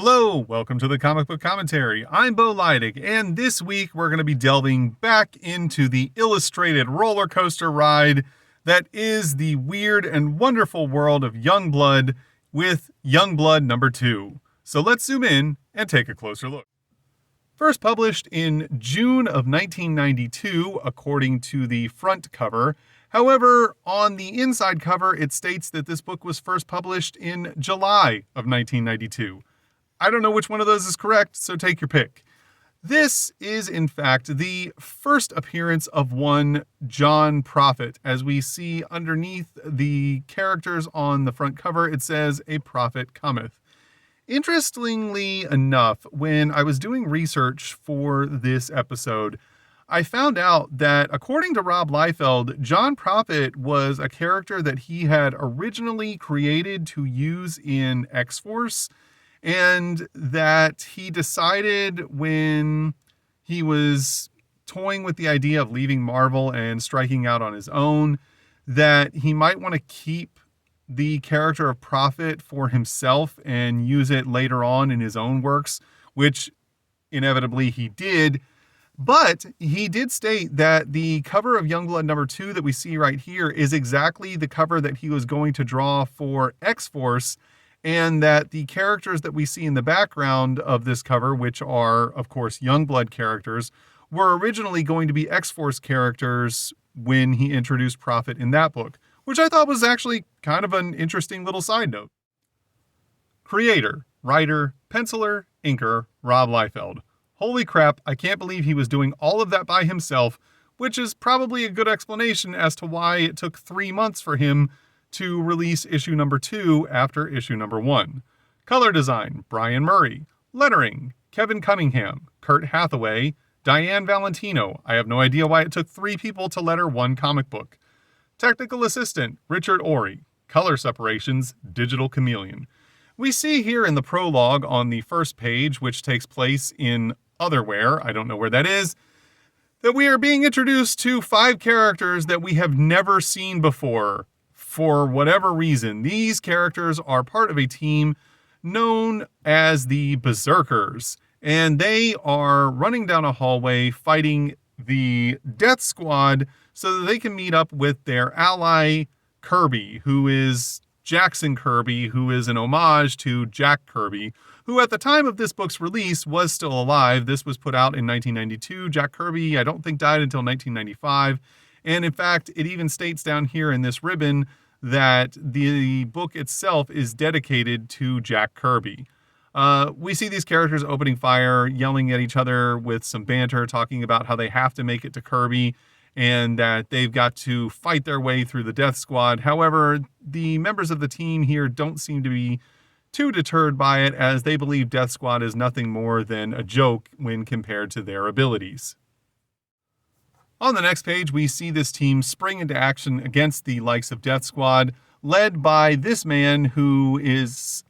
Hello, welcome to the Comic Book Commentary. I'm Bo Leidig, and this week we're going to be delving back into the illustrated roller coaster ride that is the weird and wonderful world of Youngblood with Youngblood number 2. So let's zoom in and take a closer look. First published in June of 1992, according to the front cover. However, on the inside cover, it states that this book was first published in July of 1992. I don't know which one of those is correct, so take your pick. This is, in fact, the first appearance of one John Prophet. As we see underneath the characters on the front cover, it says, "A prophet cometh." Interestingly enough, when I was doing research for this episode, I found out that, according to Rob Liefeld, John Prophet was a character that he had originally created to use in X-Force, and that he decided when he was toying with the idea of leaving Marvel and striking out on his own, that he might want to keep the character of Prophet for himself and use it later on in his own works, which inevitably he did. But he did state that the cover of Youngblood number 2 that we see right here is exactly the cover that he was going to draw for X-Force, and that the characters that we see in the background of this cover, which are, of course, Youngblood characters, were originally going to be X-Force characters when he introduced Prophet in that book, which I thought was actually kind of an interesting little side note. Creator, writer, penciler, inker, Rob Liefeld. Holy crap, I can't believe he was doing all of that by himself, which is probably a good explanation as to why it took 3 months for him to release issue number 2 after issue number 1. Color design, Brian Murray. Lettering, Kevin Cunningham, Kurt Hathaway, Diane Valentino. I have no idea why it took 3 people to letter 1 comic book. Technical assistant, Richard Ory. Color separations, Digital Chameleon. We see here in the prologue on the first page, which takes place in Otherwhere, I don't know where that is, that we are being introduced to 5 characters that we have never seen before. For whatever reason, these characters are part of a team known as the Berserkers, and they are running down a hallway fighting the Death Squad so that they can meet up with their ally Kirby, who is Jackson Kirby, who is an homage to Jack Kirby, who at the time of this book's release was still alive. This was put out in 1992. Jack Kirby, I don't think, died until 1995. And in fact, it even states down here in this ribbon that the book itself is dedicated to Jack Kirby. We see these characters opening fire, yelling at each other with some banter, talking about how they have to make it to Kirby and that they've got to fight their way through the Death Squad. However, the members of the team here don't seem to be too deterred by it, as they believe Death Squad is nothing more than a joke when compared to their abilities. On the next page, we see this team spring into action against the likes of Death Squad, led by this man who is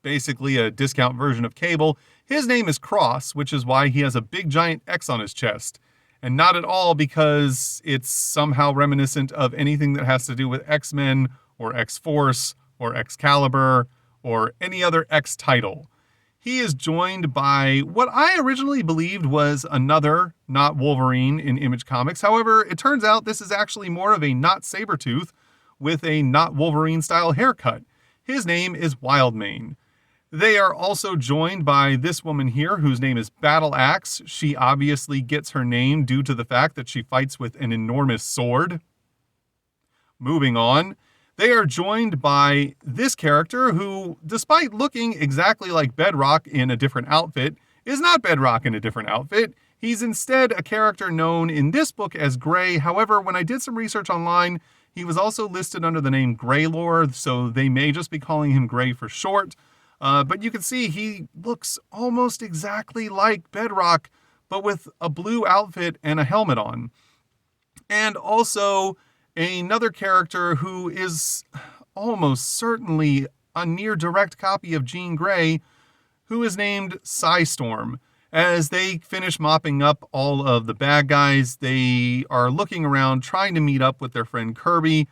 basically a discount version of Cable. His name is Cross, which is why he has a big giant X on his chest. And not at all because it's somehow reminiscent of anything that has to do with X-Men or X-Force or Excalibur or any other X title. He is joined by what I originally believed was another Not Wolverine in Image Comics. However, it turns out this is actually more of a Not Sabretooth with a Not Wolverine style haircut. His name is Wildmane. They are also joined by this woman here whose name is Battle Axe. She obviously gets her name due to the fact that she fights with an enormous sword. Moving on. They are joined by this character who, despite looking exactly like Bedrock in a different outfit, is not Bedrock in a different outfit. He's instead a character known in this book as Gray. However, when I did some research online, he was also listed under the name Greylord, so they may just be calling him Gray for short. But you can see he looks almost exactly like Bedrock, but with a blue outfit and a helmet on. And also another character who is almost certainly a near direct copy of Jean Grey, who is named Psystorm. As they finish mopping up all of the bad guys, they are looking around trying to meet up with their friend Kirby,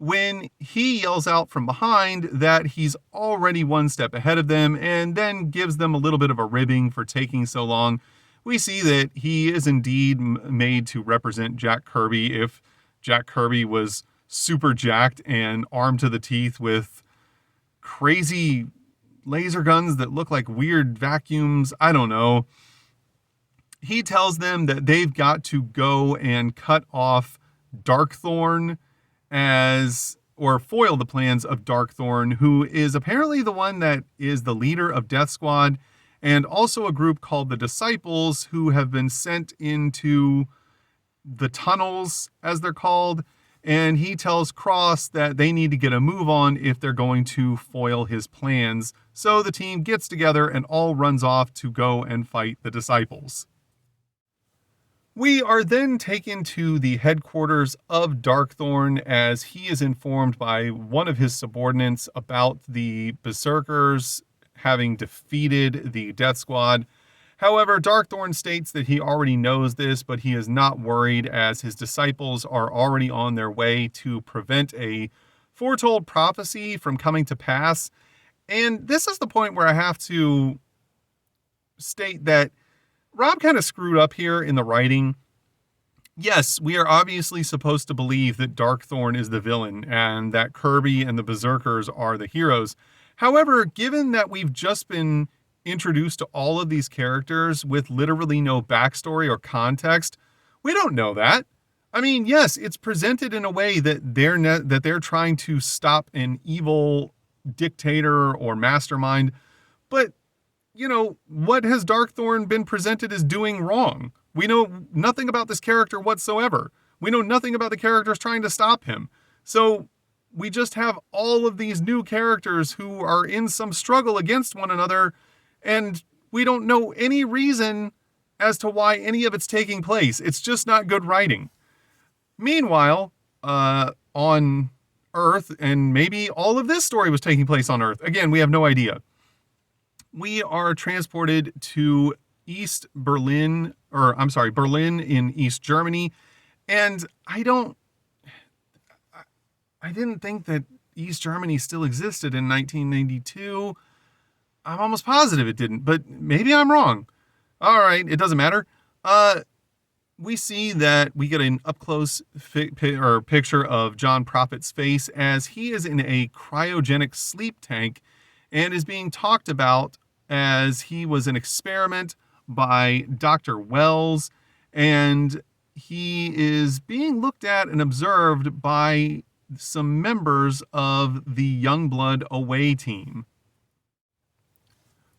when he yells out from behind that he's already one step ahead of them and then gives them a little bit of a ribbing for taking so long. We see that he is indeed made to represent Jack Kirby if Jack Kirby was super jacked and armed to the teeth with crazy laser guns that look like weird vacuums. I don't know. He tells them that they've got to go and cut off Darkthorn or foil the plans of Darkthorn, who is apparently the one that is the leader of Death Squad, and also a group called the Disciples, who have been sent into the tunnels, as they're called. And he tells Cross that they need to get a move on if they're going to foil his plans. So the team gets together and all runs off to go and fight the Disciples. We are then taken to the headquarters of Darkthorn as he is informed by one of his subordinates about the Berserkers having defeated the Death Squad. However, Darkthorn states that he already knows this, but he is not worried as his disciples are already on their way to prevent a foretold prophecy from coming to pass. And this is the point where I have to state that Rob kind of screwed up here in the writing. Yes, we are obviously supposed to believe that Darkthorn is the villain and that Kirby and the Berserkers are the heroes. However, given that we've just been introduced to all of these characters with literally no backstory or context, we don't know that. I mean, yes, it's presented in a way that they're trying to stop an evil dictator or mastermind, but you know, what has Darkthorn been presented as doing wrong? We know nothing about this character whatsoever. We know nothing about the characters trying to stop him. So we just have all of these new characters who are in some struggle against one another, and we don't know any reason as to why any of it's taking place. It's just not good writing. Meanwhile, on Earth, and maybe all of this story was taking place on Earth. Again, we have no idea. We are transported to Berlin in East Germany. And I didn't think that East Germany still existed in 1992. I'm almost positive it didn't, but maybe I'm wrong. All right, it doesn't matter. We see that we get an up-close picture of John Prophet's face as he is in a cryogenic sleep tank and is being talked about as he was an experiment by Dr. Wells, and he is being looked at and observed by some members of the Youngblood away team.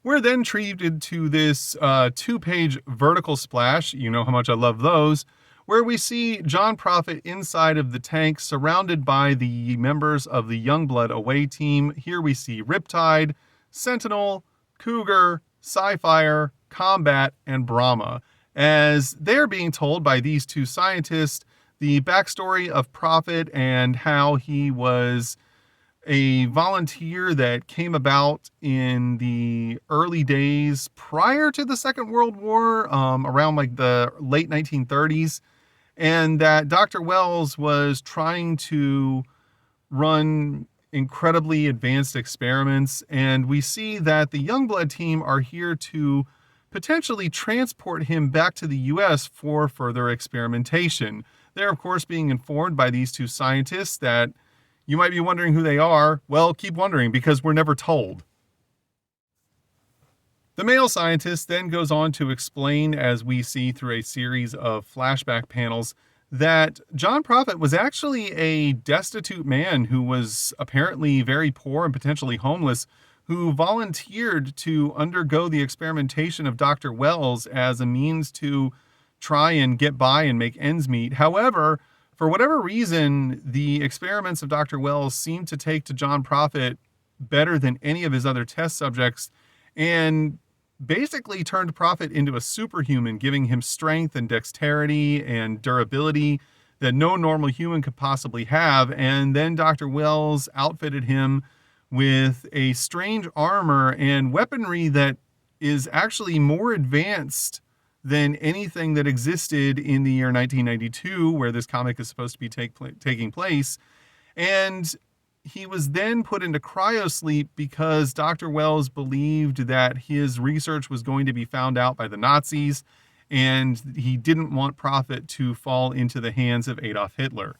We're then treated to this 2-page vertical splash, you know how much I love those, where we see John Prophet inside of the tank surrounded by the members of the Youngblood away team. Here we see Riptide, Sentinel, Cougar, Sci-Fire, Combat, and Brahma, as they're being told by these two scientists the backstory of Prophet and how he was a volunteer that came about in the early days prior to the Second World War, around like the late 1930s, and that Dr. Wells was trying to run incredibly advanced experiments. And we see that the Youngblood team are here to potentially transport him back to the US for further experimentation. They're, of course, being informed by these two scientists that you might be wondering who they are. Well, keep wondering because we're never told. The male scientist then goes on to explain, as we see through a series of flashback panels, that John Prophet was actually a destitute man who was apparently very poor and potentially homeless, who volunteered to undergo the experimentation of Dr. Wells as a means to try and get by and make ends meet. However, for whatever reason, the experiments of Dr. Wells seemed to take to John Prophet better than any of his other test subjects, and basically turned Prophet into a superhuman, giving him strength and dexterity and durability that no normal human could possibly have. And then Dr. Wells outfitted him with a strange armor and weaponry that is actually more advanced than anything that existed in the year 1992, where this comic is supposed to be taking place. And he was then put into cryosleep because Dr. Wells believed that his research was going to be found out by the Nazis, and he didn't want Prophet to fall into the hands of Adolf Hitler.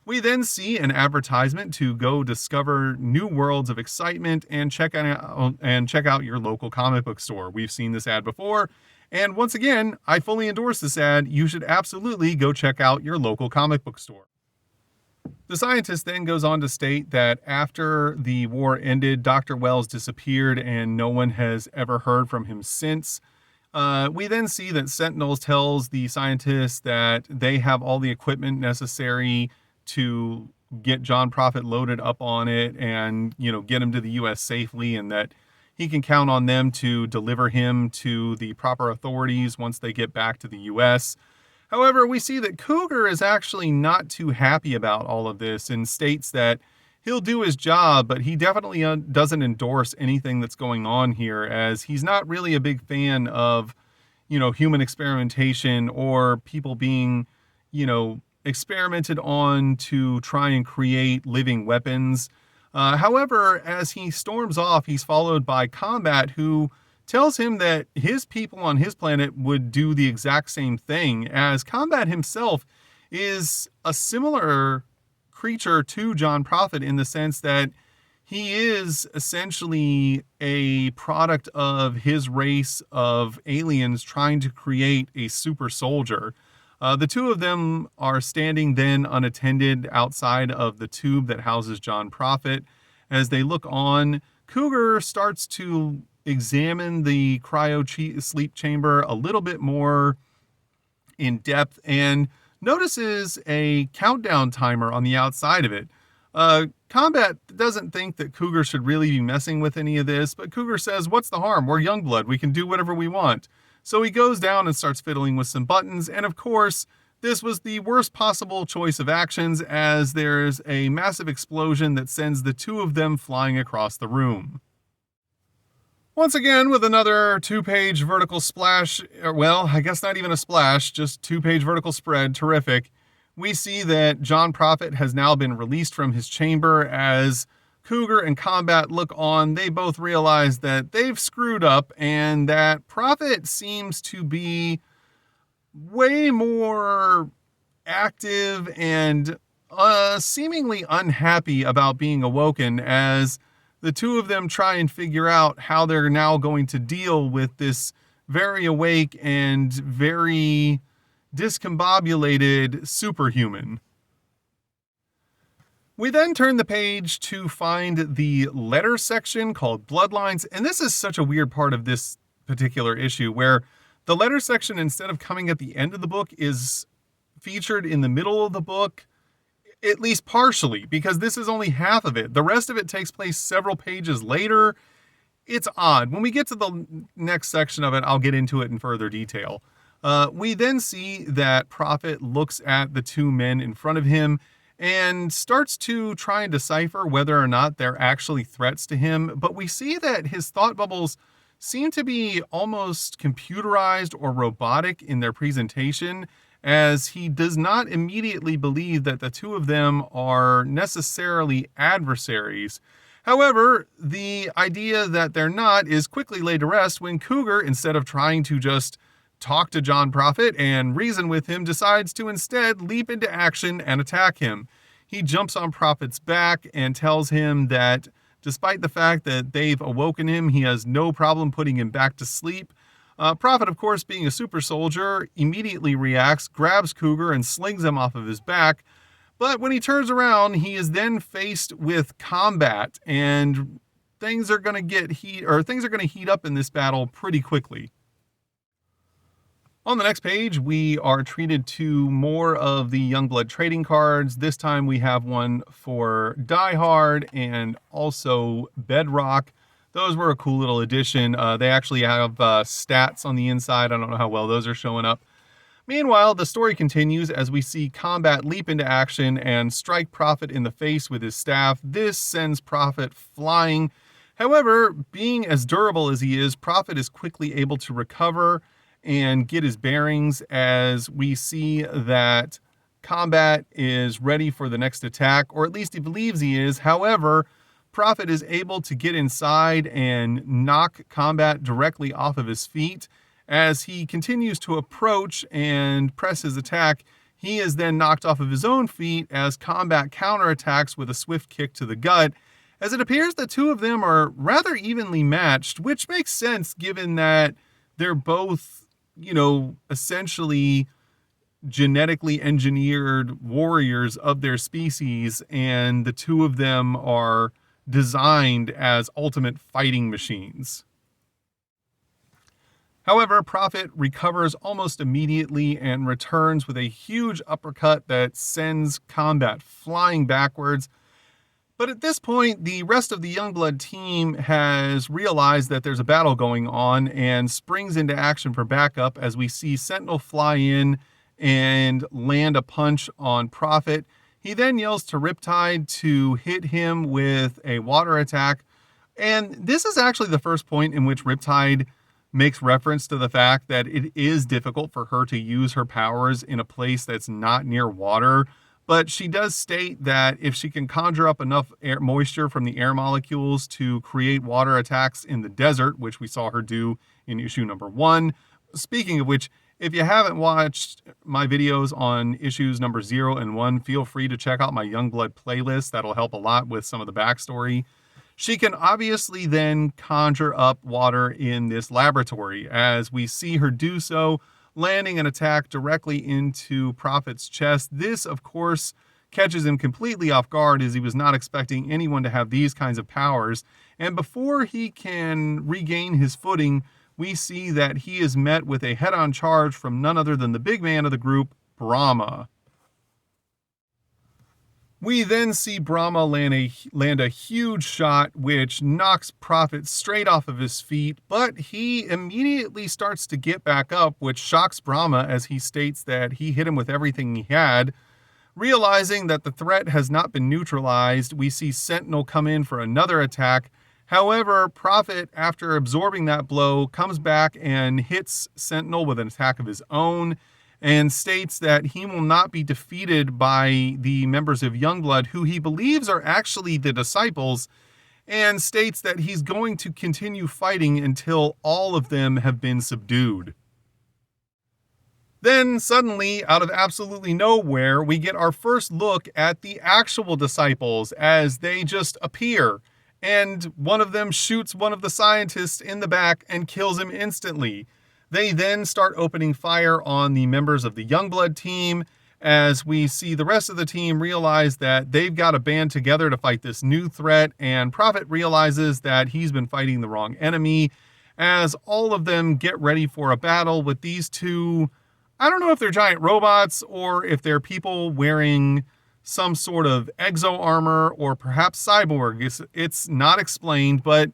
We then see an advertisement to go discover new worlds of excitement and check out your local comic book store. We've seen this ad before, and once again, I fully endorse this ad. You should absolutely go check out your local comic book store. The scientist then goes on to state that after the war ended, Dr. Wells disappeared and no one has ever heard from him since. We then see that Sentinels tells the scientists that they have all the equipment necessary to get John Prophet loaded up on it and, get him to the U.S. safely, and that he can count on them to deliver him to the proper authorities once they get back to the U.S. However, we see that Cougar is actually not too happy about all of this and states that he'll do his job, but he definitely doesn't endorse anything that's going on here, as he's not really a big fan of, human experimentation or people being, experimented on to try and create living weapons. However, as he storms off, he's followed by Combat, who tells him that his people on his planet would do the exact same thing, as Combat himself is a similar creature to John Prophet in the sense that he is essentially a product of his race of aliens trying to create a super soldier. The two of them are standing then unattended outside of the tube that houses John Prophet. As they look on, Cougar starts to examine the sleep chamber a little bit more in depth and notices a countdown timer on the outside of it. Combat doesn't think that Cougar should really be messing with any of this, but Cougar says, "What's the harm? We're Youngblood. We can do whatever we want." So he goes down and starts fiddling with some buttons, and of course, this was the worst possible choice of actions, as there's a massive explosion that sends the two of them flying across the room. Once again, with another 2-page vertical splash, well, I guess not even a splash, just 2-page vertical spread, terrific. We see that John Prophet has now been released from his chamber. As Cougar and Combat look on, they both realize that they've screwed up and that Prophet seems to be way more active and seemingly unhappy about being awoken, as the two of them try and figure out how they're now going to deal with this very awake and very discombobulated superhuman. We then turn the page to find the letter section called Bloodlines, and this is such a weird part of this particular issue, where the letter section, instead of coming at the end of the book, is featured in the middle of the book, at least partially, because this is only half of it. The rest of it takes place several pages later. It's odd. When we get to the next section of it, I'll get into it in further detail. We then see that Prophet looks at the two men in front of him and starts to try and decipher whether or not they're actually threats to him. But we see that his thought bubbles seem to be almost computerized or robotic in their presentation, as he does not immediately believe that the two of them are necessarily adversaries. However, the idea that they're not is quickly laid to rest when Cougar, instead of trying to just talk to John Prophet and reason with him, decides to instead leap into action and attack him. He jumps on Prophet's back and tells him that despite the fact that they've awoken him, he has no problem putting him back to sleep. Prophet, of course, being a super soldier, immediately reacts, grabs Cougar, and slings him off of his back. But when he turns around, he is then faced with Combat, and things are going to heat up in this battle pretty quickly. On the next page, we are treated to more of the Youngblood trading cards. This time we have one for Die Hard and also Bedrock. Those were a cool little addition. They actually have stats on the inside. I don't know how well those are showing up. Meanwhile, the story continues as we see Combat leap into action and strike Prophet in the face with his staff. This sends Prophet flying. However, being as durable as he is, Prophet is quickly able to recover and get his bearings, as we see that Combat is ready for the next attack, or at least he believes he is. However, Prophet is able to get inside and knock Combat directly off of his feet. As he continues to approach and press his attack, he is then knocked off of his own feet as Combat counterattacks with a swift kick to the gut. As it appears the two of them are rather evenly matched, which makes sense given that they're both, essentially genetically engineered warriors of their species, and the two of them are designed as ultimate fighting machines. However, Prophet recovers almost immediately and returns with a huge uppercut that sends Combat flying backwards. But at this point, the rest of the Youngblood team has realized that there's a battle going on and springs into action for backup as we see Sentinel fly in and land a punch on Prophet. He then yells to Riptide to hit him with a water attack. And this is actually the first point in which Riptide makes reference to the fact that it is difficult for her to use her powers in a place that's not near water. But she does state that if she can conjure up enough moisture from the air molecules to create water attacks in the desert, which we saw her do in issue number 1. Speaking of which, if you haven't watched my videos on issues number 0 and 1, feel free to check out my Youngblood playlist. That'll help a lot with some of the backstory. She can obviously then conjure up water in this laboratory, as we see her do so, landing an attack directly into Prophet's chest. This, of course, catches him completely off guard, as he was not expecting anyone to have these kinds of powers. And before he can regain his footing, we see that he is met with a head-on charge from none other than the big man of the group, Brahma. We then see Brahma land a huge shot, which knocks Prophet straight off of his feet, but he immediately starts to get back up, which shocks Brahma as he states that he hit him with everything he had. Realizing that the threat has not been neutralized, we see Sentinel come in for another attack. However, Prophet, after absorbing that blow, comes back and hits Sentinel with an attack of his own, and states that he will not be defeated by the members of Youngblood, who he believes are actually the disciples, and states that he's going to continue fighting until all of them have been subdued. Then, suddenly, out of absolutely nowhere, we get our first look at the actual disciples as they just appear, and one of them shoots one of the scientists in the back and kills him instantly. They then start opening fire on the members of the Youngblood team, as we see the rest of the team realize that they've got to band together to fight this new threat, and Prophet realizes that he's been fighting the wrong enemy, as all of them get ready for a battle with these two. I don't know if they're giant robots or if they're people wearing some sort of exo armor or perhaps cyborg. It's not explained, but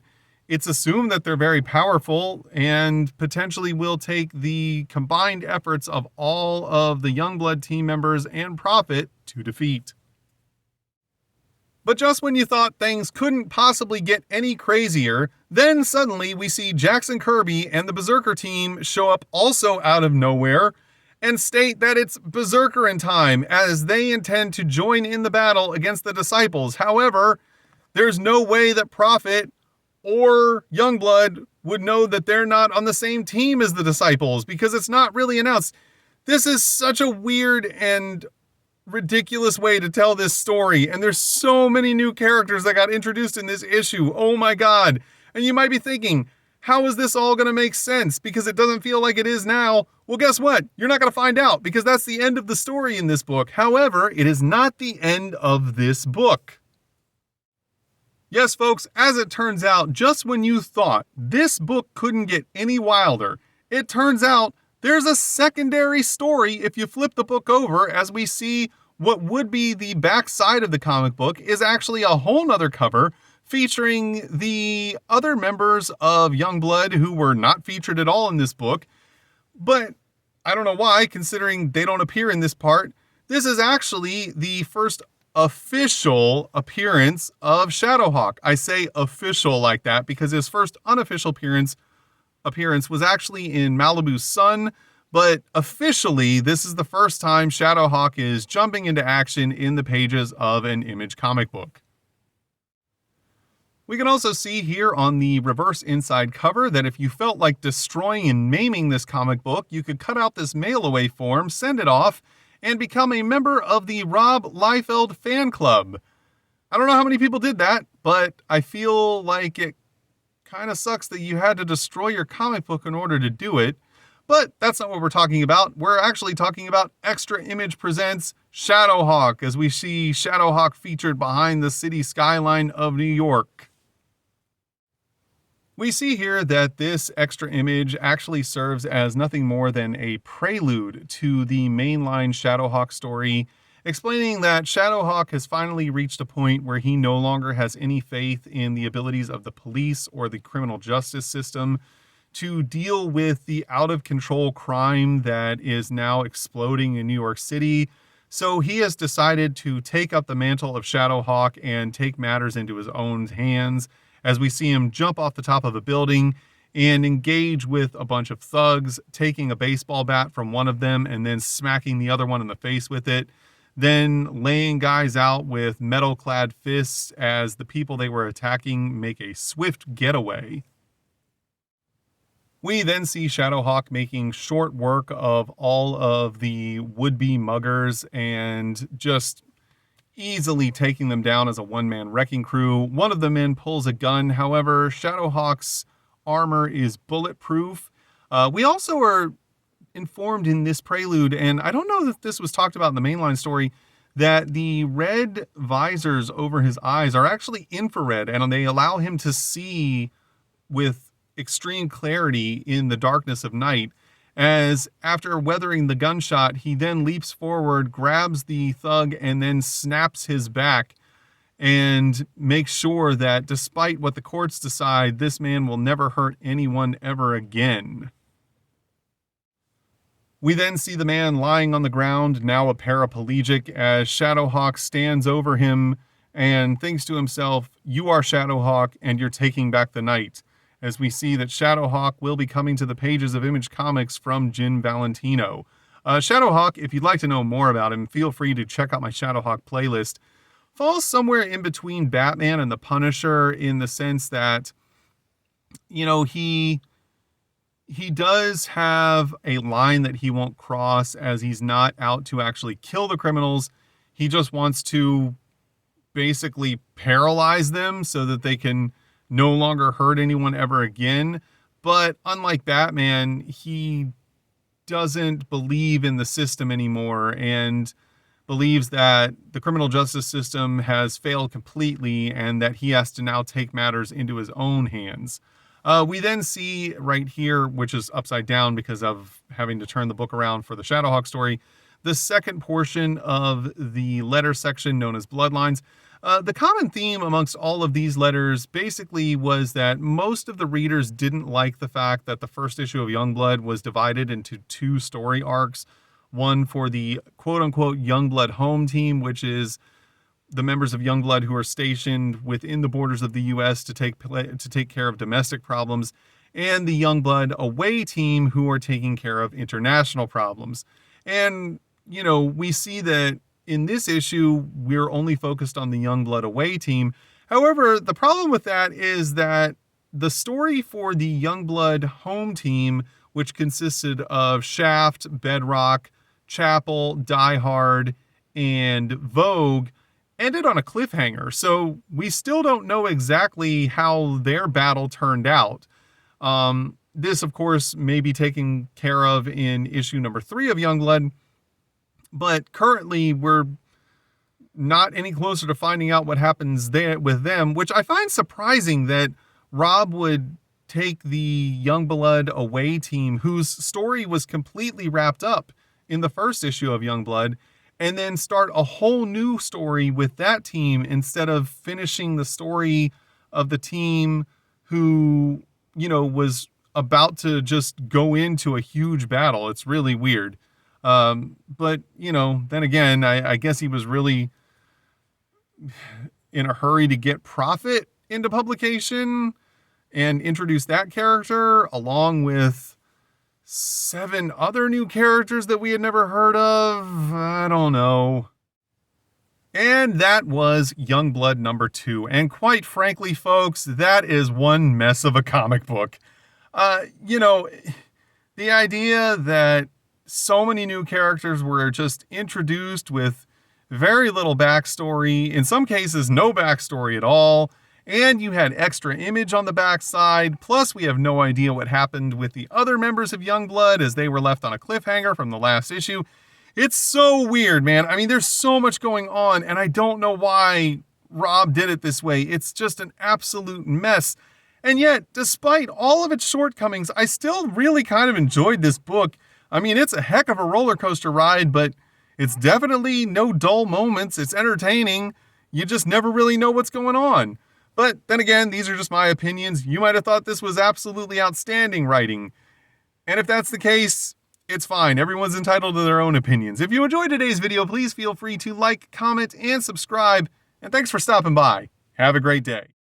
it's assumed that they're very powerful and potentially will take the combined efforts of all of the Youngblood team members and Prophet to defeat. But just when you thought things couldn't possibly get any crazier, then suddenly we see Jackson Kirby and the Berserker team show up also out of nowhere and state that it's Berserker time, as they intend to join in the battle against the disciples. However, there's no way that Prophet or Youngblood would know that they're not on the same team as the disciples, because it's not really announced. This is such a weird and ridiculous way to tell this story, and there's so many new characters that got introduced in this issue. Oh my god. And you might be thinking, how is this all going to make sense? Because it doesn't feel like it is now. Well, guess what? You're not going to find out, because that's the end of the story in this book. However, it is not the end of this book. Yes, folks, as it turns out, just when you thought this book couldn't get any wilder, it turns out there's a secondary story if you flip the book over, as we see what would be the back side of the comic book is actually a whole nother cover featuring the other members of Youngblood who were not featured at all in this book. But I don't know why, considering they don't appear in this part. This is actually the first official appearance of Shadowhawk. I say official like that because his first unofficial appearance was actually in Malibu Sun, But officially, this is the first time Shadowhawk is jumping into action in the pages of an Image comic book. We can also see here on the reverse inside cover that if you felt like destroying and maiming this comic book, you could cut out this mail-away form, send it off, and become a member of the Rob Liefeld fan club. I don't know how many people did that, but I feel like it kind of sucks that you had to destroy your comic book in order to do it. But that's not what we're talking about. We're actually talking about Extra Image presents Shadowhawk, as we see Shadowhawk featured behind the city skyline of New York. We see here that this Extra Image actually serves as nothing more than a prelude to the mainline Shadowhawk story, explaining that Shadowhawk has finally reached a point where he no longer has any faith in the abilities of the police or the criminal justice system to deal with the out-of-control crime that is now exploding in New York City. So he has decided to take up the mantle of Shadowhawk and take matters into his own hands, as we see him jump off the top of a building and engage with a bunch of thugs, taking a baseball bat from one of them and then smacking the other one in the face with it, then laying guys out with metal-clad fists as the people they were attacking make a swift getaway. We then see Shadowhawk making short work of all of the would-be muggers and just easily taking them down as a one-man wrecking crew. One of the men pulls a gun. However, Shadowhawk's armor is bulletproof. We also are informed in this prelude, and I don't know if this was talked about in the mainline story, that the red visors over his eyes are actually infrared, and they allow him to see with extreme clarity in the darkness of night. As after weathering the gunshot, he then leaps forward, grabs the thug, and then snaps his back and makes sure that despite what the courts decide, this man will never hurt anyone ever again. We then see the man lying on the ground, now a paraplegic, as Shadowhawk stands over him and thinks to himself, "You are Shadowhawk, and you're taking back the night," as we see that Shadowhawk will be coming to the pages of Image Comics from Jim Valentino. Shadowhawk, if you'd like to know more about him, feel free to check out my Shadowhawk playlist. Falls somewhere in between Batman and the Punisher in the sense that, he does have a line that he won't cross, as he's not out to actually kill the criminals. He just wants to basically paralyze them so that they can no longer hurt anyone ever again. But unlike Batman, he doesn't believe in the system anymore and believes that the criminal justice system has failed completely and that he has to now take matters into his own hands. We then see right here, which is upside down because of having to turn the book around for the Shadowhawk story, the second portion of the letter section known as Bloodlines. The common theme amongst all of these letters basically was that most of the readers didn't like the fact that the first issue of Youngblood was divided into two story arcs. One for the quote-unquote Youngblood home team, which is the members of Youngblood who are stationed within the borders of the U.S. to take care of domestic problems, and the Youngblood away team who are taking care of international problems. And, we see that in this issue, we're only focused on the Youngblood away team. However, the problem with that is that the story for the Youngblood home team, which consisted of Shaft, Bedrock, Chapel, Die Hard, and Vogue, ended on a cliffhanger. So we still don't know exactly how their battle turned out. This, of course, may be taken care of in issue number 3 of Youngblood, but currently we're not any closer to finding out what happens there with them, which I find surprising that Rob would take the Youngblood away team, whose story was completely wrapped up in the first issue of Youngblood, and then start a whole new story with that team instead of finishing the story of the team who, was about to just go into a huge battle. It's really weird. But, then again, I guess he was really in a hurry to get Prophet into publication and introduce that character along with 7 other new characters that we had never heard of. I don't know. And that was Youngblood #2. And quite frankly, folks, that is one mess of a comic book. You know, the idea that so many new characters were just introduced with very little backstory, in some cases no backstory at all, and you had extra image on the backside, plus we have no idea what happened with the other members of Youngblood as they were left on a cliffhanger from the last issue. It's so weird, man. I mean, there's so much going on, and I don't know why Rob did it this way. It's just an absolute mess. And yet, despite all of its shortcomings, I still really kind of enjoyed this book. I mean, it's a heck of a roller coaster ride, but it's definitely no dull moments. It's entertaining. You just never really know what's going on. But then again, these are just my opinions. You might have thought this was absolutely outstanding writing. And if that's the case, it's fine. Everyone's entitled to their own opinions. If you enjoyed today's video, please feel free to like, comment, and subscribe. And thanks for stopping by. Have a great day.